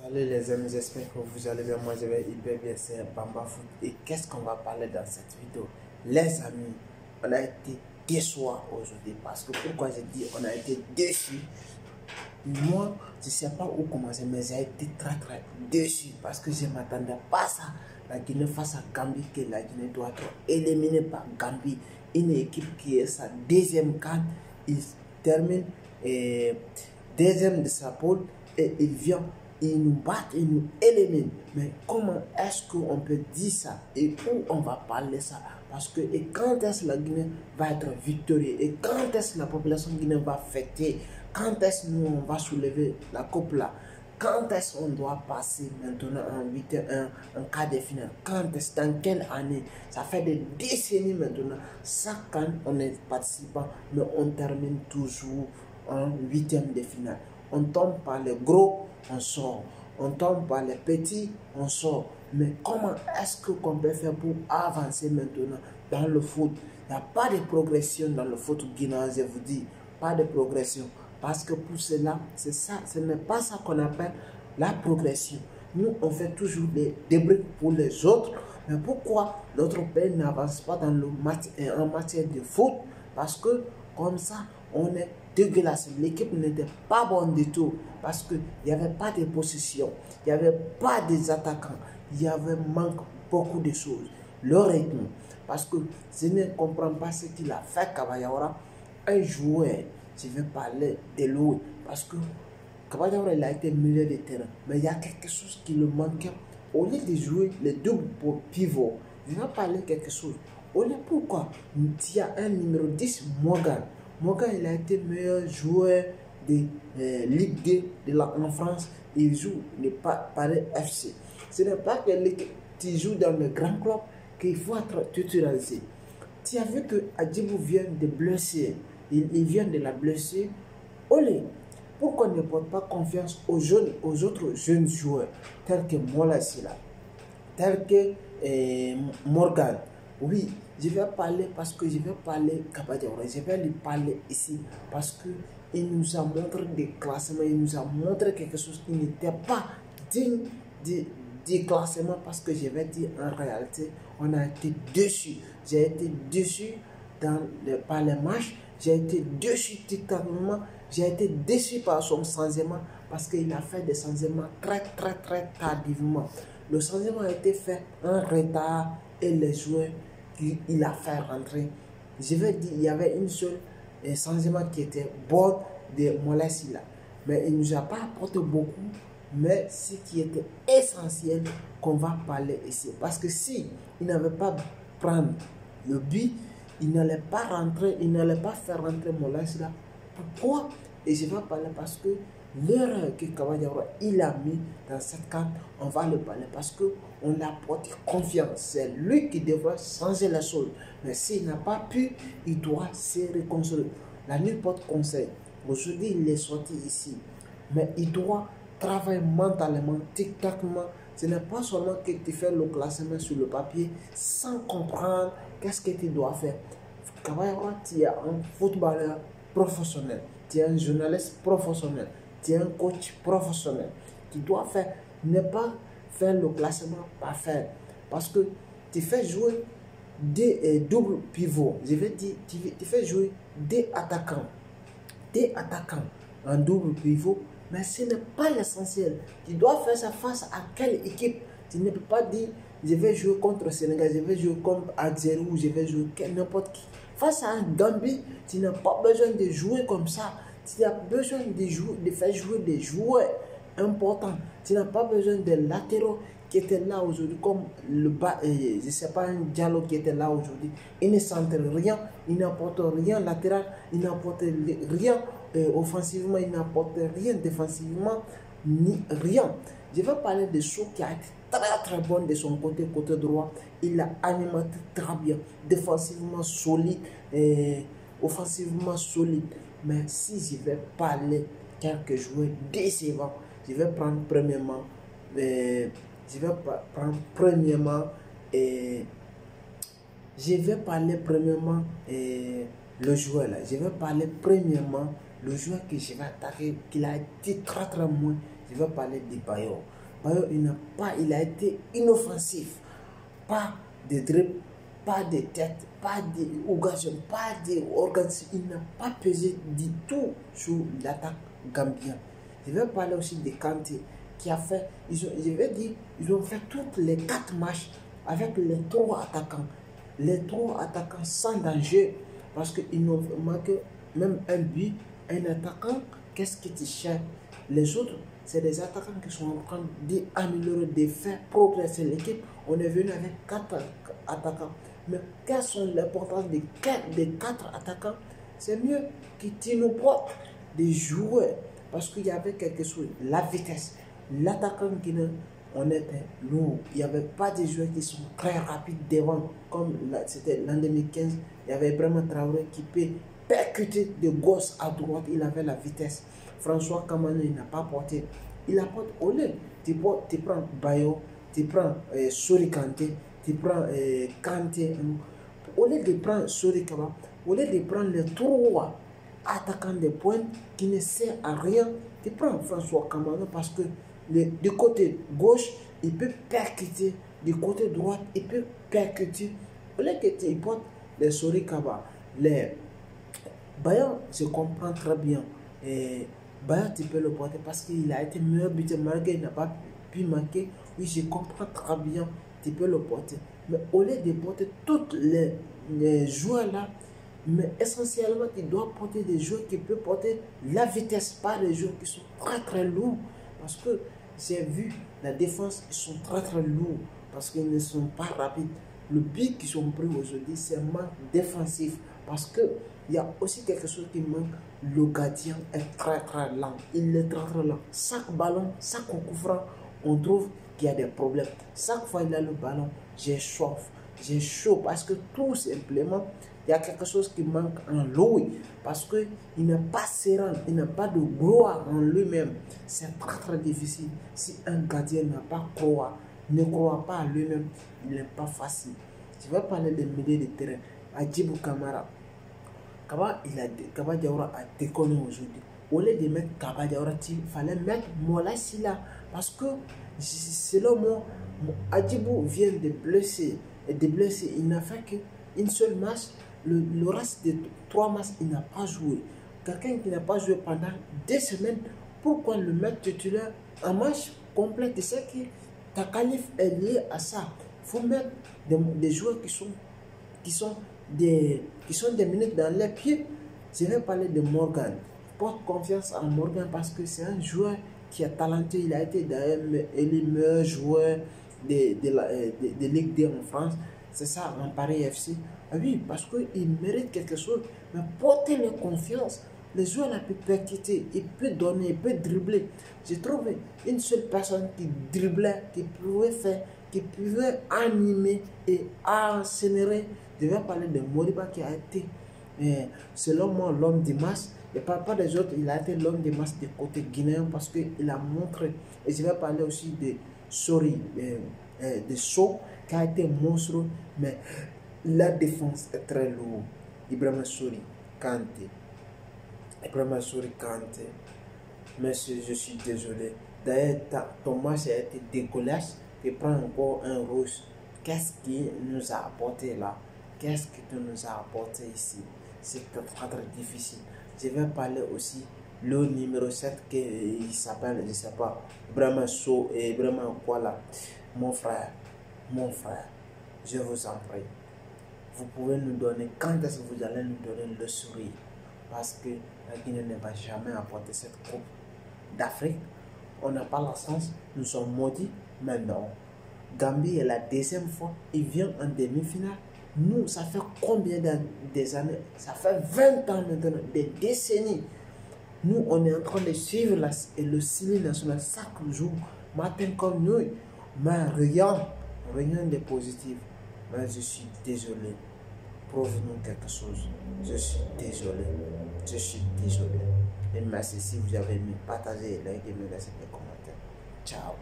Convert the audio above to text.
Salut les amis, j'espère que vous allez bien. Moi je vais hyper bien, c'est Bamba Foot. Et qu'est-ce qu'on va parler dans cette vidéo? Les amis, on a été déçus aujourd'hui. Parce que pourquoi je dis on a été déçus? Moi, je ne sais pas où commencer, mais j'ai été très déçu. Parce que je ne m'attendais pas à ça. La Guinée face à Gambie, que la Guinée doit être éliminée par Gambie. Une équipe qui est sa deuxième CAN. Il termine deuxième de sa poule et il vient. Ils nous battent, ils nous éliminent. Mais comment est-ce qu'on peut dire ça? Et où on va parler ça? Parce que et quand est-ce que la Guinée va être victorieuse? Et quand est-ce que la population guinéenne va fêter? Quand est-ce que nous on va soulever la coupe là? Quand est-ce qu'on doit passer maintenant en 8-1, en quart de finale? Quand est-ce, dans quelle année? Ça fait des décennies maintenant. Chaque année on est participant, mais on termine toujours en 8e de finale. On tombe par les gros, on sort. On tombe par les petits, on sort. Mais comment est-ce qu'on peut faire pour avancer maintenant dans le foot? Il n'y a pas de progression dans le foot guinéen, je vous dis. Pas de progression. Parce que pour cela, c'est ça, ce n'est pas ça qu'on appelle la progression. Nous, on fait toujours des débris pour les autres. Mais pourquoi notre pays n'avance pas dans en matière de foot? Parce que comme ça, on est dégueulasse. L'équipe n'était pas bonne du tout parce qu'il n'y avait pas de possession, il n'y avait pas des attaquants, il y avait manque beaucoup de choses. Le rythme, parce que je ne comprends pas ce qu'il a fait Kabayawara, un joueur, je vais parler de lui, parce que Kabayawara il a été milieu de terrain, mais il y a quelque chose qui le manquait. Au lieu de jouer les doubles pour pivot, je vais parler de quelque chose. Au lieu pourquoi il y a un numéro 10, Morgan. Morgan, il a été meilleur joueur de Ligue 2 en France. Il joue le Paris FC. Ce n'est pas que tu joues dans le grand club qu'il faut être titularisé. Tu as vu que Adjibou vient de blesser. Il vient de la blesser. Olé, pourquoi ne porte pas confiance aux autres jeunes joueurs tels que Mola Silla, tels que Morgan? Oui, je vais parler parce que je vais parler Kabadiawara. Je vais lui parler ici parce qu'il nous a montré des classements, il nous a montré quelque chose qui n'était pas digne du classement, parce que je vais dire en réalité, on a été déçus. J'ai été déçu par les matchs, j'ai été déçu tactiquement, j'ai été déçu par son changement parce qu'il a fait des changements très tardivement. Le changement a été fait en retard et les joueurs qu'il a fait rentrer. Je vais dire, il y avait une seule changement qui était bon de Mola Silla. Mais il ne nous a pas apporté beaucoup. Mais ce qui était essentiel qu'on va parler ici. Parce que si il n'avait pas prendre le but, il n'allait pas rentrer, il n'allait pas faire rentrer Mola Silla. Pourquoi? Et je vais parler parce que l'erreur que Kabadiawara il a mis dans cette carte, on va le parler parce qu'on l'a porté confiance. C'est lui qui devra changer les choses. Mais s'il n'a pas pu, il doit se reconstruire. La nuit porte conseil. Aujourd'hui, il est sorti ici. Mais il doit travailler mentalement, tactiquement. Ce n'est pas seulement que tu fais le classement sur le papier sans comprendre qu'est-ce que tu dois faire. Kabadiawara, tu es un footballeur professionnel. Tu es un journaliste professionnel. Tu es un coach professionnel. Tu dois faire, ne pas faire le classement parfait. Parce que tu fais jouer des doubles pivots. Je vais dire, tu fais jouer des attaquants. Des attaquants en double pivot. Mais ce n'est pas l'essentiel. Tu dois faire ça face à quelle équipe? Tu ne peux pas dire, je vais jouer contre le Sénégal, je vais jouer contre Algérie ou je vais jouer n'importe qui. Face à un Gambie, tu n'as pas besoin de jouer comme ça. Tu as besoin de faire jouer des joueurs importants. Tu n'as pas besoin de latéraux qui étaient là aujourd'hui, comme je ne sais pas, un Diallo qui était là aujourd'hui. Il ne centre rien, il n'apporte rien latéral, il n'apporte rien offensivement, il n'apporte rien défensivement, ni rien. Je vais parler de Sow qui a été très bon de son côté droit. Il a alimenté très bien, défensivement solide, offensivement solide. Mais si je vais parler quelques joueurs décevants, je vais prendre premièrement, le joueur là. Je vais parler premièrement le joueur que je vais attaquer, qu'il a été très moins Je vais parler de Bayo. Bayo, il a été inoffensif. Pas de dribble, pas de tête, pas d'organisation, pas d'organisation. Il n'a pas pesé du tout sur l'attaque gambienne. Je vais parler aussi de Kanté qui a fait, ils ont fait toutes les 4 matchs avec les 3 attaquants. Les 3 attaquants sans danger parce qu'ils n'ont manqué même un but, un attaquant. Qu'est-ce qui te cherche? Les autres, c'est des attaquants qui sont en train d'améliorer, de faire progresser l'équipe. On est venu avec 4 attaquants. Mais quelles sont l'importance des 4 attaquants? C'est mieux qu'ils nous portent des joueurs. Parce qu'il y avait quelque chose, la vitesse. L'attaquant guinéen, on était lourd. Il n'y avait pas de joueurs qui sont très rapides devant. Comme c'était l'an 2015, il y avait vraiment Traoré qui peut percuter de gauche à droite. Il avait la vitesse. François Kamano, il n'a pas porté. Il apporte au lieu. Tu prends Bayo, tu prends Sori Kanté, tu prends Kanté. Au lieu de prendre Sori Kaba, au lieu de prendre les 3 attaquant des points qui ne sert à rien, tu prends François Kamano parce que du côté gauche, il peut percuter, du côté droit, il peut percuter. Au lieu que tu portes les Sori Kaba, les Bayan, je comprends très bien. Bayan, tu peux le porter parce qu'il a été meilleur buteur malgré qu'il n'a pas pu marquer. Oui, je comprends très bien, tu peux le porter. Mais au lieu de porter tous les joueurs là, mais essentiellement, tu dois porter des joueurs qui peuvent porter la vitesse, pas des joueurs qui sont très très lourds. Parce que j'ai vu la défense, ils sont très très lourds parce qu'ils ne sont pas rapides. Le but qu'ils ont pris aujourd'hui, c'est un manque défensif. Parce qu'il y a aussi quelque chose qui manque. Le gardien est très très lent. Il est très très lent. Chaque ballon, chaque coup franc, on trouve qu'il y a des problèmes. Chaque fois qu'il a le ballon, j'ai chaud parce que tout simplement, il y a quelque chose qui manque en lui parce qu'il n'est pas serein, il n'a pas de gloire en lui-même. C'est très très difficile. Si un gardien n'a pas ne croit pas à lui-même, il n'est pas facile. Je vais parler des milieux de terrain. Adjibou Kamara. Kaba Diawara a déconné aujourd'hui. Au lieu de mettre Kaba Diawara, il fallait mettre Mola Sila parce que selon moi, Adjibou vient de blesser. Il n'a fait qu'une seule match. Le reste de 3 matchs, il n'a pas joué. Quelqu'un qui n'a pas joué pendant 2 semaines, pourquoi le mettre titulaire en match complet? Tu sais que ta qualif est liée à ça. Il faut mettre des joueurs qui sont des minutes dans les pieds. Je vais parler de Morgan. Porte confiance en Morgan parce que c'est un joueur qui est talentueux. Il a été d'ailleurs élu meilleur joueur de Ligue 2 en France. C'est ça, en Paris FC. Ah oui, parce qu'il mérite quelque chose. Mais portez-le confiance. Les joueurs là peuvent percuter, il peut donner, il peut dribbler. J'ai trouvé une seule personne qui driblait, qui pouvait animer et accélérer. Je vais parler de Moriba qui a été, selon moi, l'homme du match. Et pas des autres, il a été l'homme du match du côté guinéen parce qu'il a montré. Et je vais parler aussi de Sori, de So, qui a été monstrueux, mais la défense est très lourde. Ibrahima Sori Kanté. Monsieur, je suis désolé. D'ailleurs, ton match a été dégueulasse. Tu prends encore un rouge. Qu'est-ce qui nous a apporté là? Qu'est-ce que tu nous as apporté ici? C'est très difficile. Je vais parler aussi le numéro 7 qui s'appelle, je ne sais pas, Ibrahima So et Ibrahima quoi là. Mon frère, je vous en prie. Vous pouvez nous donner, quand est-ce que vous allez nous donner le sourire? Parce que la Guinée ne va jamais apporter cette coupe d'Afrique. On n'a pas la chance, nous sommes maudits, mais non. Gambie est la 2e fois, il vient en demi-finale. Nous, ça fait combien des années? Ça fait 20 ans maintenant, des décennies. Nous, on est en train de suivre le Sili national chaque jour, matin comme nuit. Mais rien de positif. Mais je suis désolé. Prouve-nous quelque chose. Je suis désolé. Et merci si vous avez aimé, partagez, likez, me laissez des commentaires. Ciao.